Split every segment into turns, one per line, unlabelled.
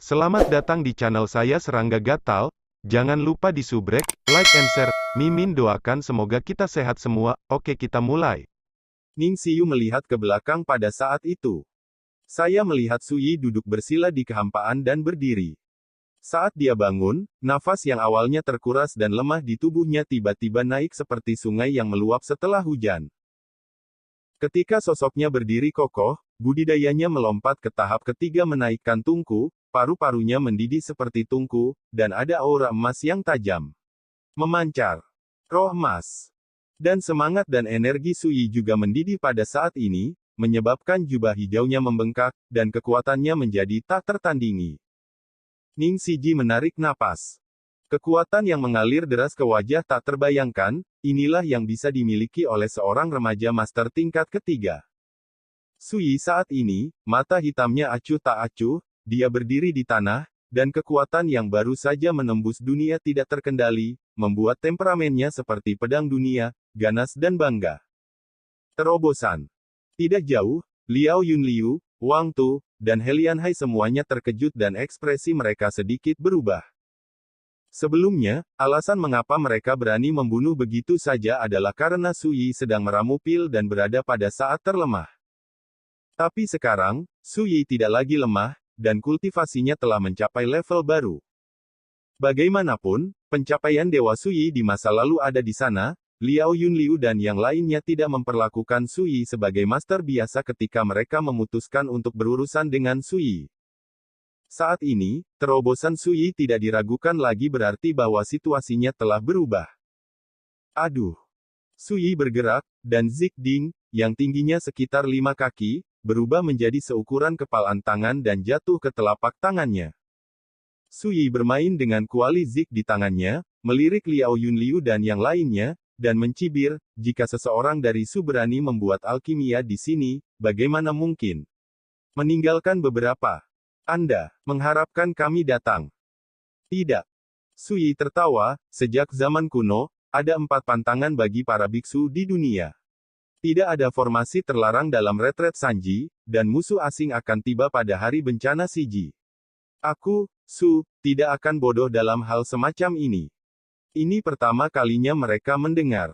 Selamat datang di channel saya Serangga Gatal. Jangan lupa di subrek, like and share. Mimin doakan semoga kita sehat semua. Oke, kita mulai.
Ning Xiyu melihat ke belakang pada saat itu. Saya melihat Suyi duduk bersila di kehampaan dan berdiri. Saat dia bangun, nafas yang awalnya terkuras dan lemah di tubuhnya tiba-tiba naik seperti sungai yang meluap setelah hujan. Ketika sosoknya berdiri kokoh, budidayanya melompat ke tahap ketiga menaikkan tungku, paru-parunya mendidih seperti tungku, dan ada aura emas yang tajam. Memancar. Roh emas. Dan semangat dan energi Suyi juga mendidih pada saat ini, menyebabkan jubah hijaunya membengkak, dan kekuatannya menjadi tak tertandingi. Ning Siji menarik napas. Kekuatan yang mengalir deras ke wajah tak terbayangkan, inilah yang bisa dimiliki oleh seorang remaja master tingkat ketiga. Suyi saat ini, mata hitamnya acuh tak acuh, dia berdiri di tanah, dan kekuatan yang baru saja menembus dunia tidak terkendali, membuat temperamennya seperti pedang dunia, ganas dan bangga. Terobosan. Tidak jauh, Liao Yunliu, Wang Tu, dan Helian Hai semuanya terkejut dan ekspresi mereka sedikit berubah. Sebelumnya, alasan mengapa mereka berani membunuh begitu saja adalah karena Suyi sedang meramu pil dan berada pada saat terlemah. Tapi sekarang, Suyi tidak lagi lemah, dan kultivasinya telah mencapai level baru. Bagaimanapun, pencapaian Dewa Suyi di masa lalu ada di sana, Liao Yunliu dan yang lainnya tidak memperlakukan Suyi sebagai master biasa ketika mereka memutuskan untuk berurusan dengan Suyi. Saat ini, terobosan Suyi tidak diragukan lagi berarti bahwa situasinya telah berubah. Aduh. Suyi bergerak, dan Zigding, yang tingginya sekitar 5 kaki, berubah menjadi seukuran kepalan tangan dan jatuh ke telapak tangannya. Suyi bermain dengan kuali Zik di tangannya, melirik Liao Yunliu dan yang lainnya, dan mencibir, jika seseorang dari Su berani membuat alkimia di sini, bagaimana mungkin meninggalkan beberapa? Anda mengharapkan kami datang? Tidak. Suyi tertawa, sejak zaman kuno, ada 4 pantangan bagi para biksu di dunia. Tidak ada formasi terlarang dalam retret Sanji, dan musuh asing akan tiba pada hari bencana Siji. Aku, Su, tidak akan bodoh dalam hal semacam ini. Ini pertama kalinya mereka mendengar.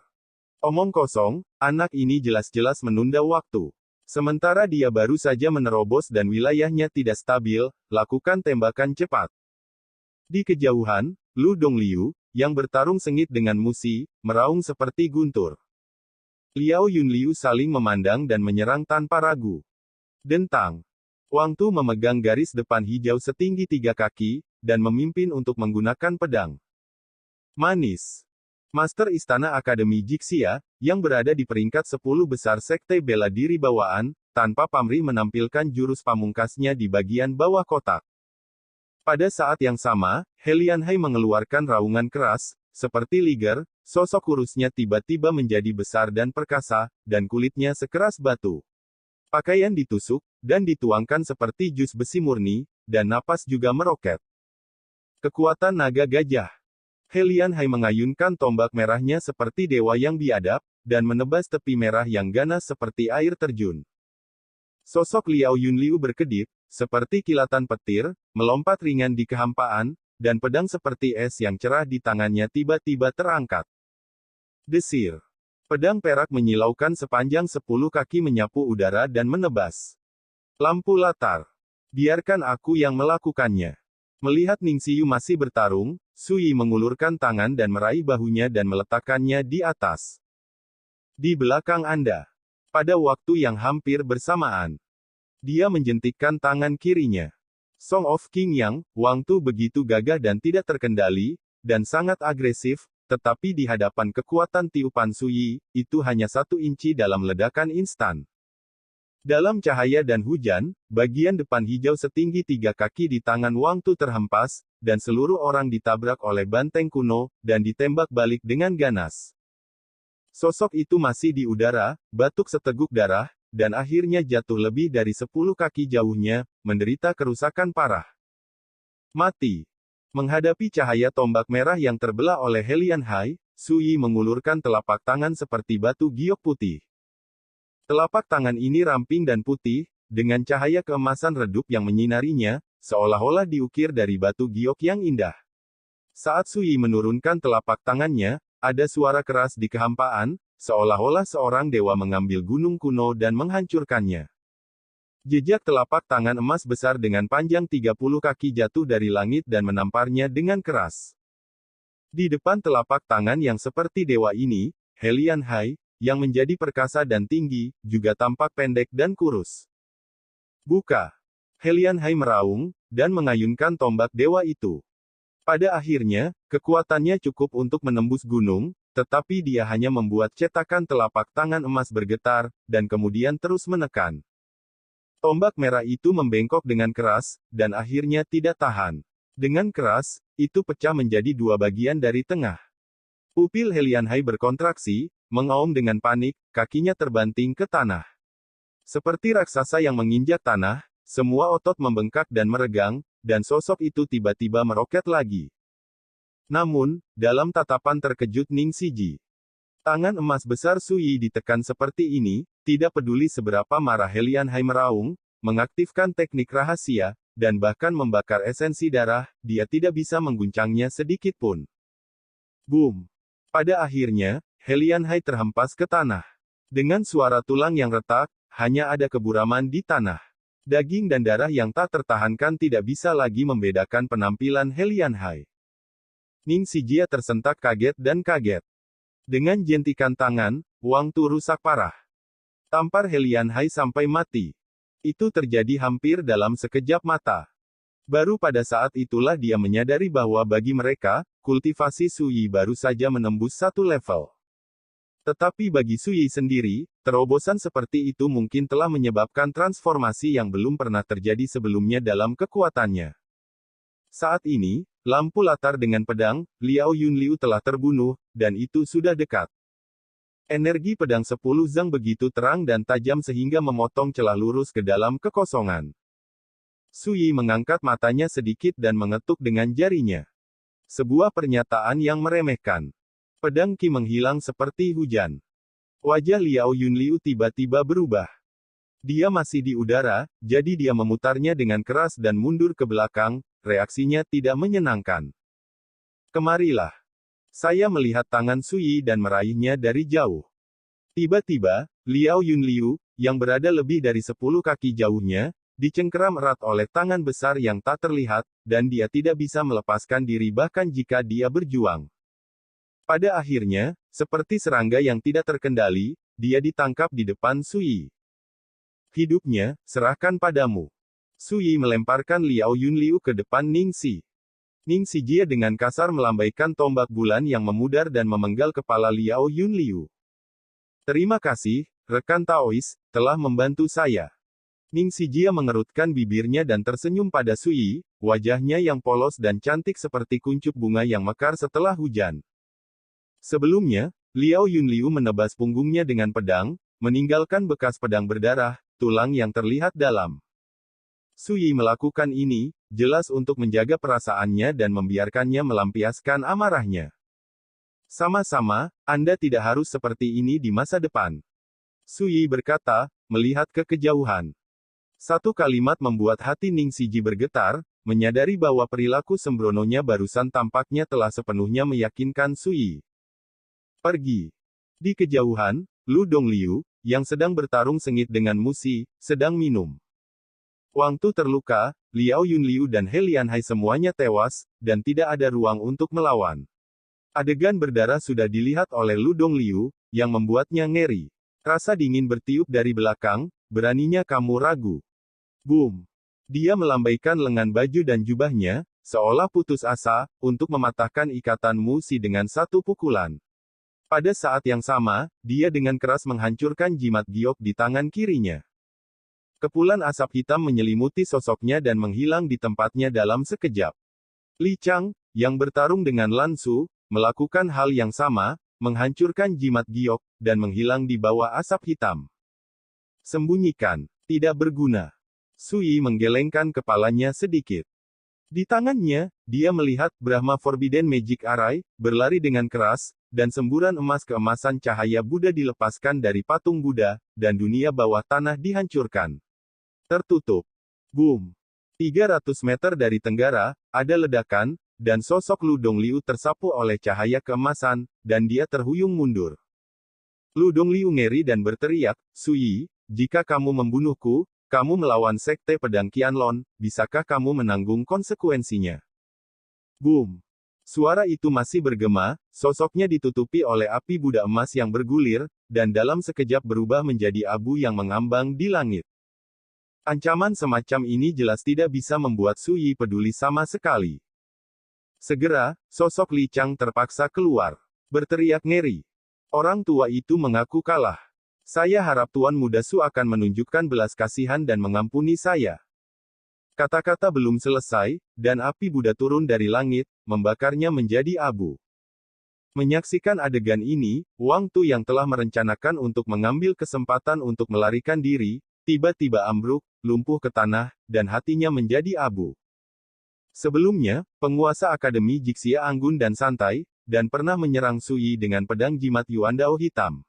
Omong kosong, anak ini jelas-jelas menunda waktu. Sementara dia baru saja menerobos dan wilayahnya tidak stabil, lakukan tembakan cepat. Di kejauhan, Lu Dongliu, yang bertarung sengit dengan Musi, meraung seperti guntur. Liao Yunliu saling memandang dan menyerang tanpa ragu. Dentang. Wang Tu memegang garis depan hijau setinggi 3 kaki, dan memimpin untuk menggunakan pedang. Manis. Master Istana Akademi Jixia, yang berada di peringkat 10 besar Sekte Bela Diri Bawaan, tanpa pamrih menampilkan jurus pamungkasnya di bagian bawah kotak. Pada saat yang sama, Helian Hai mengeluarkan raungan keras, seperti liger, sosok kurusnya tiba-tiba menjadi besar dan perkasa, dan kulitnya sekeras batu. Pakaian ditusuk, dan dituangkan seperti jus besi murni, dan napas juga meroket. Kekuatan naga gajah. Helian Hai mengayunkan tombak merahnya seperti dewa yang biadab, dan menebas tepi merah yang ganas seperti air terjun. Sosok Liao Yunliu berkedip, seperti kilatan petir, melompat ringan di kehampaan, dan pedang seperti es yang cerah di tangannya tiba-tiba terangkat. Desir. Pedang perak menyilaukan sepanjang 10 kaki menyapu udara dan menebas. Lampu latar. Biarkan aku yang melakukannya. Melihat Ning Xiyu masih bertarung, Suyi mengulurkan tangan dan meraih bahunya dan meletakkannya di atas. Di belakang Anda. Pada waktu yang hampir bersamaan. Dia menjentikkan tangan kirinya. Song of King Yang, Wang Tu begitu gagah dan tidak terkendali, dan sangat agresif, tetapi di hadapan kekuatan tiupan Suyi, itu hanya 1 inci dalam ledakan instan. Dalam cahaya dan hujan, bagian depan hijau setinggi 3 kaki di tangan Wang Tu terhempas, dan seluruh orang ditabrak oleh banteng kuno, dan ditembak balik dengan ganas. Sosok itu masih di udara, batuk seteguk darah, dan akhirnya jatuh lebih dari 10 kaki jauhnya, menderita kerusakan parah. Mati. Menghadapi cahaya tombak merah yang terbelah oleh Helian Hai, Suyi mengulurkan telapak tangan seperti batu giok putih. Telapak tangan ini ramping dan putih, dengan cahaya keemasan redup yang menyinarinya, seolah-olah diukir dari batu giok yang indah. Saat Sui menurunkan telapak tangannya, ada suara keras di kehampaan, seolah-olah seorang dewa mengambil gunung kuno dan menghancurkannya. Jejak telapak tangan emas besar dengan panjang 30 kaki jatuh dari langit dan menamparnya dengan keras. Di depan telapak tangan yang seperti dewa ini, Helian Hai, yang menjadi perkasa dan tinggi, juga tampak pendek dan kurus. Buka! Helian Hai meraung, dan mengayunkan tombak dewa itu. Pada akhirnya, kekuatannya cukup untuk menembus gunung, tetapi dia hanya membuat cetakan telapak tangan emas bergetar, dan kemudian terus menekan. Tombak merah itu membengkok dengan keras, dan akhirnya tidak tahan. Dengan keras, itu pecah menjadi dua bagian dari tengah. Pupil Helian Hai berkontraksi, mengaum dengan panik, kakinya terbanting ke tanah. Seperti raksasa yang menginjak tanah, semua otot membengkak dan meregang, dan sosok itu tiba-tiba meroket lagi. Namun, dalam tatapan terkejut Ning Siji, tangan emas besar Sui ditekan seperti ini, tidak peduli seberapa marah Helian Hai meraung, mengaktifkan teknik rahasia, dan bahkan membakar esensi darah, dia tidak bisa mengguncangnya sedikit pun. Boom! Pada akhirnya, Helian Hai terhempas ke tanah. Dengan suara tulang yang retak, hanya ada keburaman di tanah. Daging dan darah yang tak tertahankan tidak bisa lagi membedakan penampilan Helian Hai. Ning Sijia tersentak kaget dan kaget. Dengan jentikan tangan, Wang Tu rusak parah. Tampar Helian Hai sampai mati. Itu terjadi hampir dalam sekejap mata. Baru pada saat itulah dia menyadari bahwa bagi mereka, kultivasi Sui baru saja menembus satu level. Tetapi bagi Sui sendiri, terobosan seperti itu mungkin telah menyebabkan transformasi yang belum pernah terjadi sebelumnya dalam kekuatannya. Saat ini, lampu latar dengan pedang, Liao Yunliu telah terbunuh, dan itu sudah dekat. Energi pedang 10 zang begitu terang dan tajam sehingga memotong celah lurus ke dalam kekosongan. Sui mengangkat matanya sedikit dan mengetuk dengan jarinya. Sebuah pernyataan yang meremehkan. Pedang Qi menghilang seperti hujan. Wajah Liao Yunliu tiba-tiba berubah. Dia masih di udara, jadi dia memutarnya dengan keras dan mundur ke belakang, reaksinya tidak menyenangkan. Kemarilah. Saya melihat tangan Sui dan meraihnya dari jauh. Tiba-tiba, Liao Yunliu, yang berada lebih dari 10 kaki jauhnya, dicengkeram erat oleh tangan besar yang tak terlihat, dan dia tidak bisa melepaskan diri bahkan jika dia berjuang. Pada akhirnya, seperti serangga yang tidak terkendali, dia ditangkap di depan Sui. Hidupnya, serahkan padamu. Sui melemparkan Liao Yunliu ke depan Ning Si. Ning Sijia dengan kasar melambaikan tombak bulan yang memudar dan memenggal kepala Liao Yunliu. Terima kasih, rekan Taois, telah membantu saya. Ning Sijia mengerutkan bibirnya dan tersenyum pada Sui, wajahnya yang polos dan cantik seperti kuncup bunga yang mekar setelah hujan. Sebelumnya, Liao Yunliu menebas punggungnya dengan pedang, meninggalkan bekas pedang berdarah, tulang yang terlihat dalam. Sui melakukan ini, jelas untuk menjaga perasaannya dan membiarkannya melampiaskan amarahnya. Sama-sama, Anda tidak harus seperti ini di masa depan. Sui berkata, melihat ke kejauhan. Satu kalimat membuat hati Ning Siji bergetar, menyadari bahwa perilaku sembrononya barusan tampaknya telah sepenuhnya meyakinkan Sui. Pergi. Di kejauhan, Lu Dongliu, yang sedang bertarung sengit dengan Musi, sedang minum. Wang Tu terluka, Liao Yunliu dan Helian Hai semuanya tewas, dan tidak ada ruang untuk melawan. Adegan berdarah sudah dilihat oleh Lu Dongliu, yang membuatnya ngeri. Rasa dingin bertiup dari belakang, beraninya kamu ragu. Boom! Dia melambaikan lengan baju dan jubahnya, seolah putus asa, untuk mematahkan ikatan Musi dengan satu pukulan. Pada saat yang sama, dia dengan keras menghancurkan jimat giok di tangan kirinya. Kepulan asap hitam menyelimuti sosoknya dan menghilang di tempatnya dalam sekejap. Li Chang, yang bertarung dengan Lan Su, melakukan hal yang sama, menghancurkan jimat giok, dan menghilang di bawah asap hitam. Sembunyikan. Tidak berguna. Sui menggelengkan kepalanya sedikit. Di tangannya, dia melihat Brahma Forbidden Magic Array, berlari dengan keras, dan semburan emas keemasan cahaya Buddha dilepaskan dari patung Buddha, dan dunia bawah tanah dihancurkan. Tertutup. Boom. 300 meter dari tenggara, ada ledakan, dan sosok Lu Dongliu tersapu oleh cahaya keemasan, dan dia terhuyung mundur. Lu Dongliu ngeri dan berteriak, "Suyi, jika kamu membunuhku, kamu melawan Sekte Pedang Qianlong, bisakah kamu menanggung konsekuensinya?" Boom! Suara itu masih bergema, sosoknya ditutupi oleh api Buddha emas yang bergulir, dan dalam sekejap berubah menjadi abu yang mengambang di langit. Ancaman semacam ini jelas tidak bisa membuat Suyi peduli sama sekali. Segera, sosok Li Chang terpaksa keluar. Berteriak ngeri. Orang tua itu mengaku kalah. Saya harap Tuan Muda Su akan menunjukkan belas kasihan dan mengampuni saya. Kata-kata belum selesai, dan api Buddha turun dari langit, membakarnya menjadi abu. Menyaksikan adegan ini, Wang Tu yang telah merencanakan untuk mengambil kesempatan untuk melarikan diri, tiba-tiba ambruk, lumpuh ke tanah, dan hatinya menjadi abu. Sebelumnya, penguasa Akademi Jixia anggun dan santai, dan pernah menyerang Suyi dengan pedang jimat Yuandao hitam.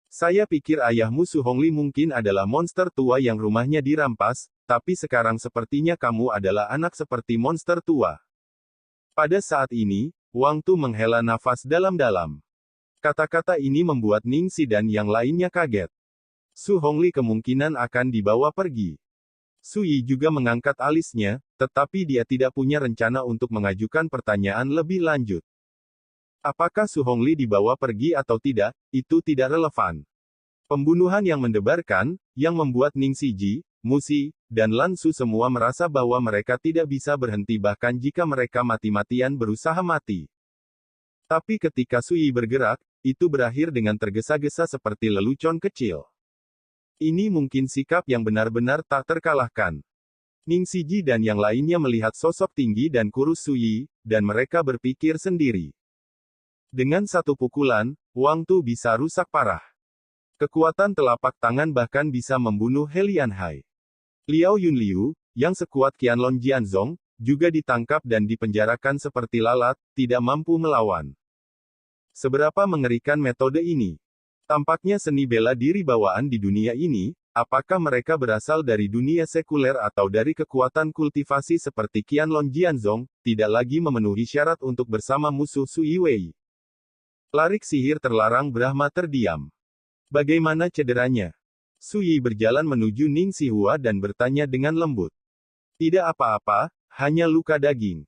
Saya pikir ayahmu Su Hongli mungkin adalah monster tua yang rumahnya dirampas, tapi sekarang sepertinya kamu adalah anak seperti monster tua. Pada saat ini, Wang Tu menghela nafas dalam-dalam. Kata-kata ini membuat Ning Si dan yang lainnya kaget. Su Hongli kemungkinan akan dibawa pergi. Suyi juga mengangkat alisnya, tetapi dia tidak punya rencana untuk mengajukan pertanyaan lebih lanjut. Apakah Su Hongli dibawa pergi atau tidak, itu tidak relevan. Pembunuhan yang mendebarkan, yang membuat Ning Si Ji, Musi, dan Lan Su semua merasa bahwa mereka tidak bisa berhenti bahkan jika mereka mati-matian berusaha mati. Tapi ketika Suyi bergerak, itu berakhir dengan tergesa-gesa seperti lelucon kecil. Ini mungkin sikap yang benar-benar tak terkalahkan. Ning Si Ji dan yang lainnya melihat sosok tinggi dan kurus Suyi, dan mereka berpikir sendiri. Dengan satu pukulan, Wang Tu bisa rusak parah. Kekuatan telapak tangan bahkan bisa membunuh He Lianhai. Liao Yunliu, yang sekuat Qianlong Jianzong, juga ditangkap dan dipenjarakan seperti lalat, tidak mampu melawan. Seberapa mengerikan metode ini? Tampaknya seni bela diri bawaan di dunia ini, apakah mereka berasal dari dunia sekuler atau dari kekuatan kultivasi seperti Qianlong Jianzong, tidak lagi memenuhi syarat untuk bersama musuh Sui Wei. Larik sihir terlarang Brahma terdiam. Bagaimana cederanya? Suyi berjalan menuju Ning Si Hua dan bertanya dengan lembut. Tidak apa-apa, hanya luka daging.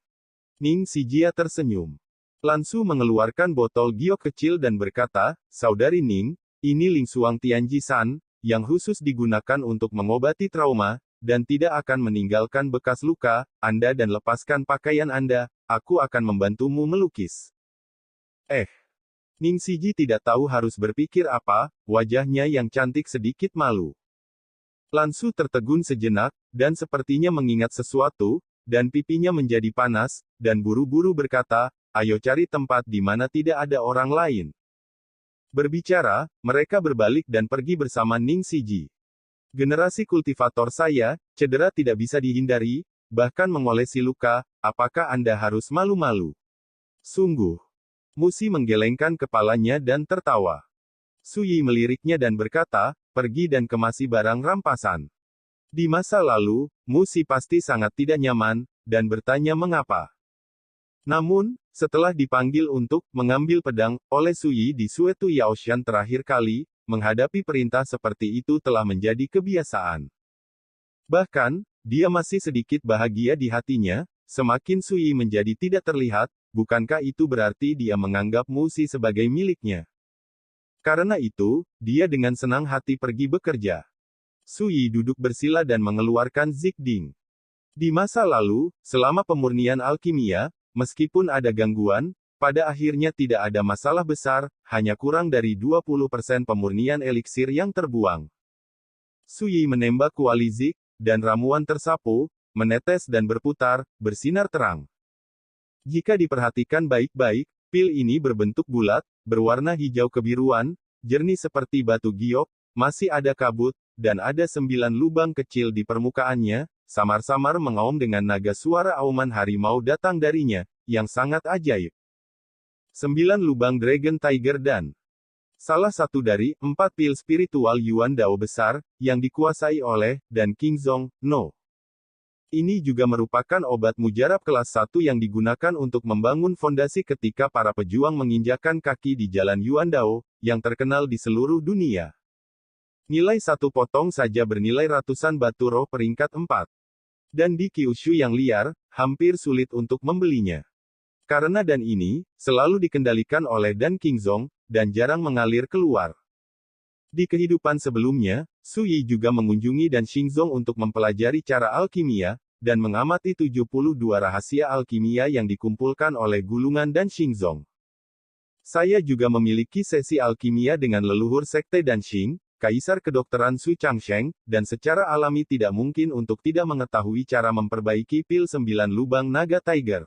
Ning Si Jia tersenyum. Lan Su mengeluarkan botol giok kecil dan berkata, "Saudari Ning, ini Ling Suang Tianji San, yang khusus digunakan untuk mengobati trauma, dan tidak akan meninggalkan bekas luka, Anda dan lepaskan pakaian Anda, aku akan membantumu melukis." Ning Si Ji tidak tahu harus berpikir apa, wajahnya yang cantik sedikit malu. Lan Su tertegun sejenak, dan sepertinya mengingat sesuatu, dan pipinya menjadi panas, dan buru-buru berkata, "Ayo cari tempat di mana tidak ada orang lain." Berbicara, mereka berbalik dan pergi bersama Ning Si Ji. Generasi kultivator saya, cedera tidak bisa dihindari, bahkan mengolesi luka, apakah Anda harus malu-malu? Sungguh. Musi menggelengkan kepalanya dan tertawa. Suyi meliriknya dan berkata, "Pergi dan kemasi barang rampasan." Di masa lalu, Musi pasti sangat tidak nyaman, dan bertanya mengapa. Namun, setelah dipanggil untuk mengambil pedang oleh Suyi di Suetu Yaoshan terakhir kali, menghadapi perintah seperti itu telah menjadi kebiasaan. Bahkan, dia masih sedikit bahagia di hatinya, semakin Suyi menjadi tidak terlihat, bukankah itu berarti dia menganggap Musi sebagai miliknya? Karena itu, dia dengan senang hati pergi bekerja. Suyi duduk bersila dan mengeluarkan Zigding. Di masa lalu, selama pemurnian alkimia, meskipun ada gangguan, pada akhirnya tidak ada masalah besar, hanya kurang dari 20% pemurnian eliksir yang terbuang. Suyi menembak kuali Zik, dan ramuan tersapu, menetes dan berputar, bersinar terang. Jika diperhatikan baik-baik, pil ini berbentuk bulat, berwarna hijau kebiruan, jernih seperti batu giok, masih ada kabut, dan ada 9 lubang kecil di permukaannya, samar-samar mengaum dengan naga suara auman harimau datang darinya, yang sangat ajaib. 9 lubang Dragon Tiger dan salah satu dari 4 pil spiritual Yuan Dao besar, yang dikuasai oleh, dan King Zong, No. Ini juga merupakan obat mujarab kelas 1 yang digunakan untuk membangun fondasi ketika para pejuang menginjakan kaki di jalan Yuandao, yang terkenal di seluruh dunia. Nilai satu potong saja bernilai ratusan batu roh peringkat 4. Dan di Kyushu yang liar, hampir sulit untuk membelinya. Karena dan ini, selalu dikendalikan oleh Dan Qingzong, dan jarang mengalir keluar. Di kehidupan sebelumnya, Su Yi juga mengunjungi Dan Qingzong untuk mempelajari cara alkimia, dan mengamati 72 rahasia alkimia yang dikumpulkan oleh gulungan Dan Qingzong. Saya juga memiliki sesi alkimia dengan leluhur sekte Danxing, Kaisar Kedokteran Su Changsheng, dan secara alami tidak mungkin untuk tidak mengetahui cara memperbaiki pil 9 lubang naga Tiger.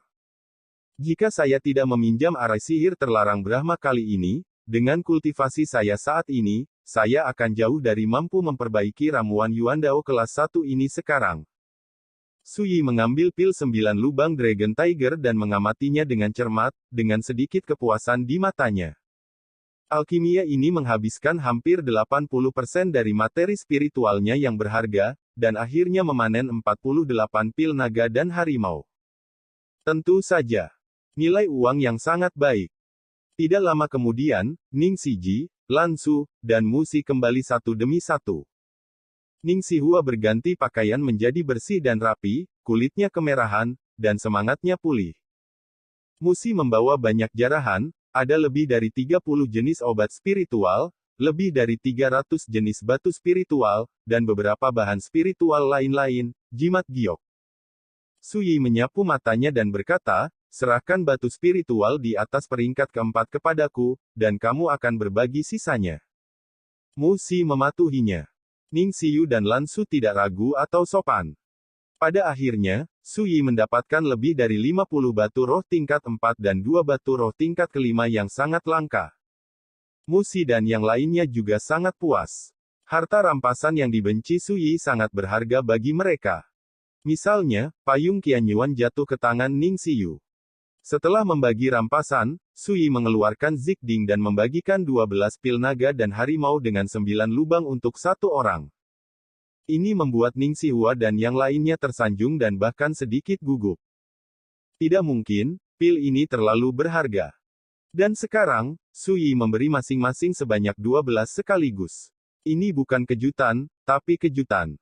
Jika saya tidak meminjam arai sihir terlarang Brahma kali ini, dengan kultivasi saya saat ini, saya akan jauh dari mampu memperbaiki ramuan Yuandao kelas 1 ini sekarang. Su Yi mengambil pil 9 lubang Dragon Tiger dan mengamatinya dengan cermat, dengan sedikit kepuasan di matanya. Alkimia ini menghabiskan hampir 80% dari materi spiritualnya yang berharga, dan akhirnya memanen 48 pil naga dan harimau. Tentu saja, nilai uang yang sangat baik. Tidak lama kemudian, Ning Siji, Lan Su, dan Mu Si kembali satu demi satu. Ning Sihua berganti pakaian menjadi bersih dan rapi, kulitnya kemerahan, dan semangatnya pulih. Mu Si membawa banyak jarahan, ada lebih dari 30 jenis obat spiritual, lebih dari 300 jenis batu spiritual, dan beberapa bahan spiritual lain-lain, jimat giok. Su Yi menyapu matanya dan berkata, serahkan batu spiritual di atas peringkat keempat kepadaku, dan kamu akan berbagi sisanya. Mu Si mematuhinya. Ning Xiyu dan Lan Su tidak ragu atau sopan. Pada akhirnya, Su Yi mendapatkan lebih dari 50 batu roh tingkat 4 dan 2 batu roh tingkat kelima yang sangat langka. Mu Si dan yang lainnya juga sangat puas. Harta rampasan yang dibenci Su Yi sangat berharga bagi mereka. Misalnya, payung Qianyuan jatuh ke tangan Ning Xiyu. Setelah membagi rampasan, Su Yi mengeluarkan Zigding dan membagikan 12 pil naga dan harimau dengan 9 lubang untuk satu orang. Ini membuat Ning Sihua dan yang lainnya tersanjung dan bahkan sedikit gugup. Tidak mungkin, pil ini terlalu berharga. Dan sekarang, Su Yi memberi masing-masing sebanyak 12 sekaligus. Ini bukan kejutan, tapi kejutan.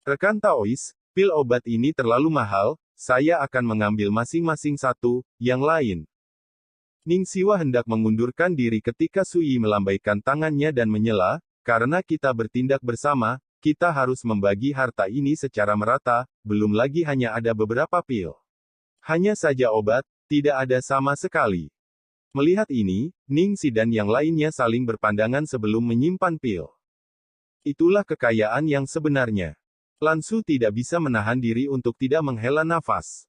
Rekan Taois, pil obat ini terlalu mahal, saya akan mengambil masing-masing satu, yang lain. Ning Siwa hendak mengundurkan diri ketika Su Yi melambaikan tangannya dan menyela, karena kita bertindak bersama, kita harus membagi harta ini secara merata, belum lagi hanya ada beberapa pil. Hanya saja obat, tidak ada sama sekali. Melihat ini, Ning Si dan yang lainnya saling berpandangan sebelum menyimpan pil. Itulah kekayaan yang sebenarnya. Lan Su tidak bisa menahan diri untuk tidak menghela nafas.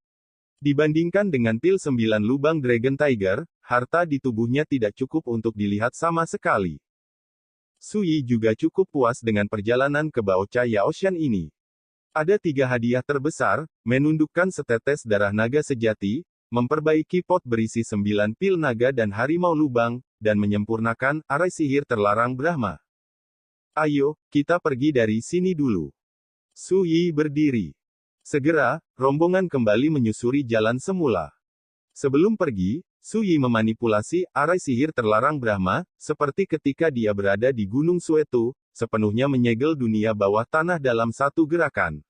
Dibandingkan dengan pil 9 lubang Dragon Tiger, harta di tubuhnya tidak cukup untuk dilihat sama sekali. Su Yi juga cukup puas dengan perjalanan ke Baocha Yaoshan ini. Ada 3 hadiah terbesar, menundukkan setetes darah naga sejati, memperbaiki pot berisi 9 pil naga dan harimau lubang, dan menyempurnakan arai sihir terlarang Brahma. Ayo, kita pergi dari sini dulu. Su Yi berdiri. Segera, rombongan kembali menyusuri jalan semula. Sebelum pergi, Su Yi memanipulasi arai sihir terlarang Brahma, seperti ketika dia berada di Gunung Suetu, sepenuhnya menyegel dunia bawah tanah dalam satu gerakan.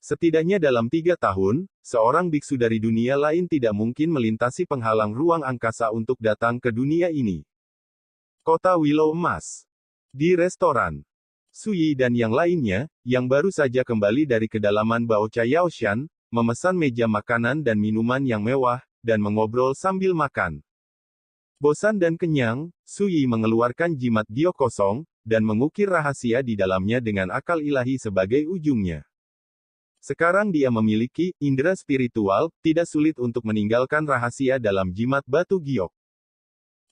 Setidaknya dalam 3 tahun, seorang biksu dari dunia lain tidak mungkin melintasi penghalang ruang angkasa untuk datang ke dunia ini. Kota Willow Emas. Di restoran, Su Yi dan yang lainnya, yang baru saja kembali dari kedalaman Baocha Yaoshan, memesan meja makanan dan minuman yang mewah, dan mengobrol sambil makan. Bosan dan kenyang, Su Yi mengeluarkan jimat giok kosong, dan mengukir rahasia di dalamnya dengan akal ilahi sebagai ujungnya. Sekarang dia memiliki indera spiritual, tidak sulit untuk meninggalkan rahasia dalam jimat batu giok.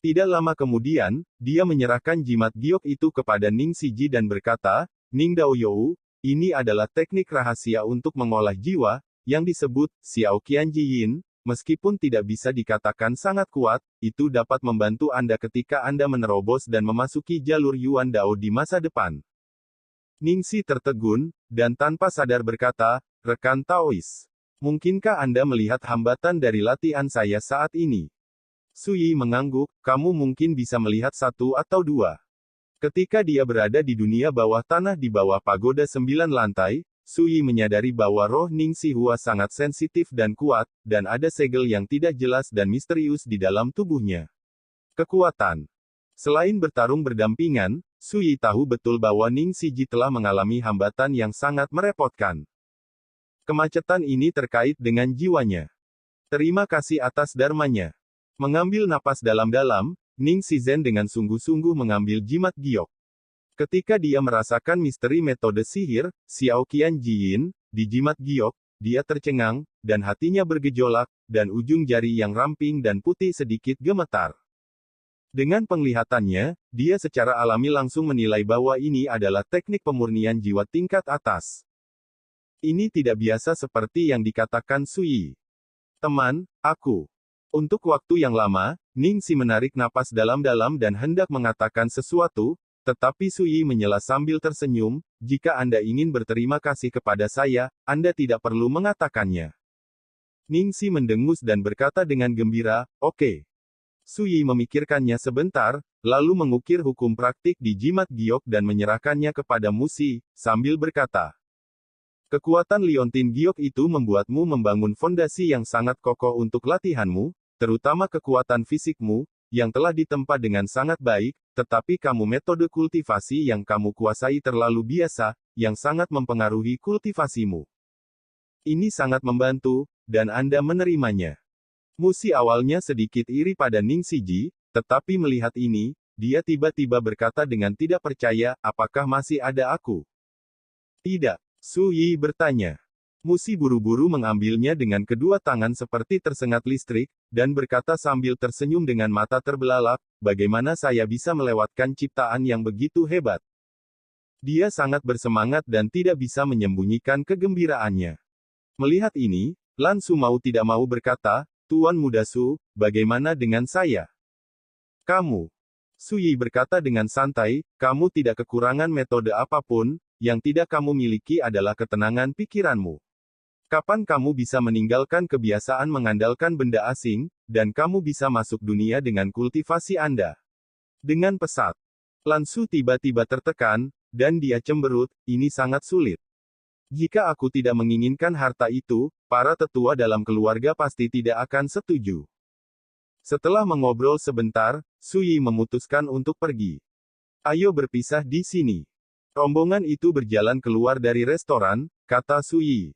Tidak lama kemudian, dia menyerahkan jimat giok itu kepada Ning Siji dan berkata, Ning Daoyou, ini adalah teknik rahasia untuk mengolah jiwa, yang disebut Xiao Qianji Yin, meskipun tidak bisa dikatakan sangat kuat, itu dapat membantu Anda ketika Anda menerobos dan memasuki jalur Yuan Dao di masa depan. Ning Si tertegun, dan tanpa sadar berkata, rekan Taois. Mungkinkah Anda melihat hambatan dari latihan saya saat ini? Sui mengangguk, kamu mungkin bisa melihat satu atau dua. Ketika dia berada di dunia bawah tanah di bawah pagoda 9 lantai, Sui menyadari bahwa roh Ning Sihua sangat sensitif dan kuat, dan ada segel yang tidak jelas dan misterius di dalam tubuhnya. Kekuatan. Selain bertarung berdampingan, Sui tahu betul bahwa Ning Siji telah mengalami hambatan yang sangat merepotkan. Kemacetan ini terkait dengan jiwanya. Terima kasih atas dharmanya. Mengambil napas dalam-dalam, Ning Shizen dengan sungguh-sungguh mengambil jimat giok. Ketika dia merasakan misteri metode sihir, Xiao Qian Jiyin, di jimat giok, dia tercengang, dan hatinya bergejolak, dan ujung jari yang ramping dan putih sedikit gemetar. Dengan penglihatannya, dia secara alami langsung menilai bahwa ini adalah teknik pemurnian jiwa tingkat atas. Ini tidak biasa seperti yang dikatakan Sui. Teman, aku. Untuk waktu yang lama, Ning Si menarik napas dalam-dalam dan hendak mengatakan sesuatu, tetapi Sui menyela sambil tersenyum, jika Anda ingin berterima kasih kepada saya, Anda tidak perlu mengatakannya. Ning Si mendengus dan berkata dengan gembira, oke. Sui memikirkannya sebentar, lalu mengukir hukum praktik di jimat giok dan menyerahkannya kepada Musi, sambil berkata, kekuatan liontin giok itu membuatmu membangun fondasi yang sangat kokoh untuk latihanmu, terutama kekuatan fisikmu, yang telah ditempa dengan sangat baik, tetapi kamu metode kultivasi yang kamu kuasai terlalu biasa, yang sangat mempengaruhi kultivasimu. Ini sangat membantu, dan Anda menerimanya. Musi awalnya sedikit iri pada Ning Siji, tetapi melihat ini, dia tiba-tiba berkata dengan tidak percaya, apakah masih ada aku? Tidak. Sui bertanya. Musi buru-buru mengambilnya dengan kedua tangan seperti tersengat listrik, dan berkata sambil tersenyum dengan mata terbelalak, bagaimana saya bisa melewatkan ciptaan yang begitu hebat? Dia sangat bersemangat dan tidak bisa menyembunyikan kegembiraannya. Melihat ini, Lan Su mau tidak mau berkata, Tuan Muda Su, bagaimana dengan saya? Kamu. Sui berkata dengan santai, kamu tidak kekurangan metode apapun, yang tidak kamu miliki adalah ketenangan pikiranmu. Kapan kamu bisa meninggalkan kebiasaan mengandalkan benda asing, dan kamu bisa masuk dunia dengan kultivasi Anda? Dengan pesat. Lan Su tiba-tiba tertekan, dan dia cemberut, ini sangat sulit. Jika aku tidak menginginkan harta itu, para tetua dalam keluarga pasti tidak akan setuju. Setelah mengobrol sebentar, Sui memutuskan untuk pergi. Ayo berpisah di sini. Rombongan itu berjalan keluar dari restoran, kata Sui.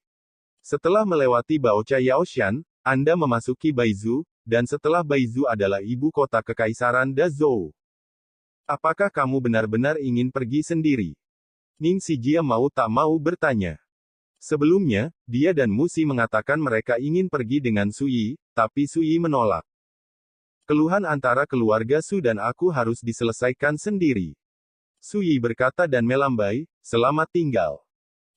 Setelah melewati Baocha Yaoshan, Anda memasuki Baizu, dan setelah Baizu adalah ibu kota kekaisaran Dazhou. Apakah kamu benar-benar ingin pergi sendiri? Ning Sijia mau tak mau bertanya. Sebelumnya, dia dan Musi mengatakan mereka ingin pergi dengan Sui, tapi Sui menolak. Keluhan antara keluarga Su dan aku harus diselesaikan sendiri. Sui berkata dan melambai, selamat tinggal.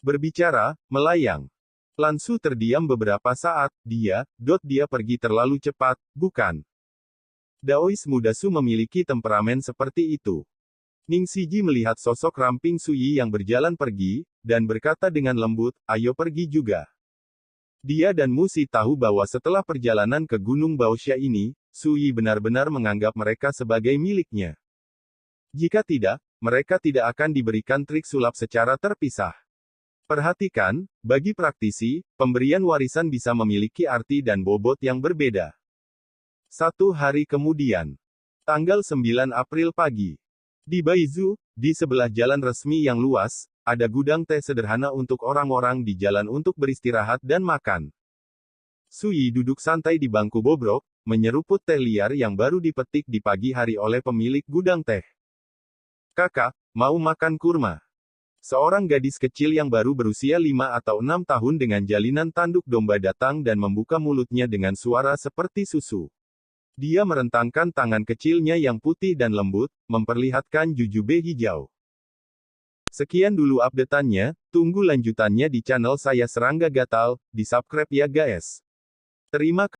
Berbicara, melayang. Lan Su terdiam beberapa saat, dia pergi terlalu cepat, bukan? Daois muda Su memiliki temperamen seperti itu. Ning Siji melihat sosok ramping Sui yang berjalan pergi, dan berkata dengan lembut, ayo pergi juga. Dia dan Musi tahu bahwa setelah perjalanan ke Gunung Baoxia ini, Sui benar-benar menganggap mereka sebagai miliknya. Jika tidak, mereka tidak akan diberikan trik sulap secara terpisah. Perhatikan, bagi praktisi, pemberian warisan bisa memiliki arti dan bobot yang berbeda. 1 hari kemudian. Tanggal 9 April pagi. Di Baizu, di sebelah jalan resmi yang luas, ada gudang teh sederhana untuk orang-orang di jalan untuk beristirahat dan makan. Sui duduk santai di bangku bobrok, menyeruput teh liar yang baru dipetik di pagi hari oleh pemilik gudang teh. Kakak, mau makan kurma? Seorang gadis kecil yang baru berusia 5 atau 6 tahun dengan jalinan tanduk domba datang dan membuka mulutnya dengan suara seperti susu. Dia merentangkan tangan kecilnya yang putih dan lembut, memperlihatkan jujube hijau. Sekian dulu update-annya, tunggu lanjutannya di channel saya Serangga Gatal, di subscribe ya guys. Terima kasih.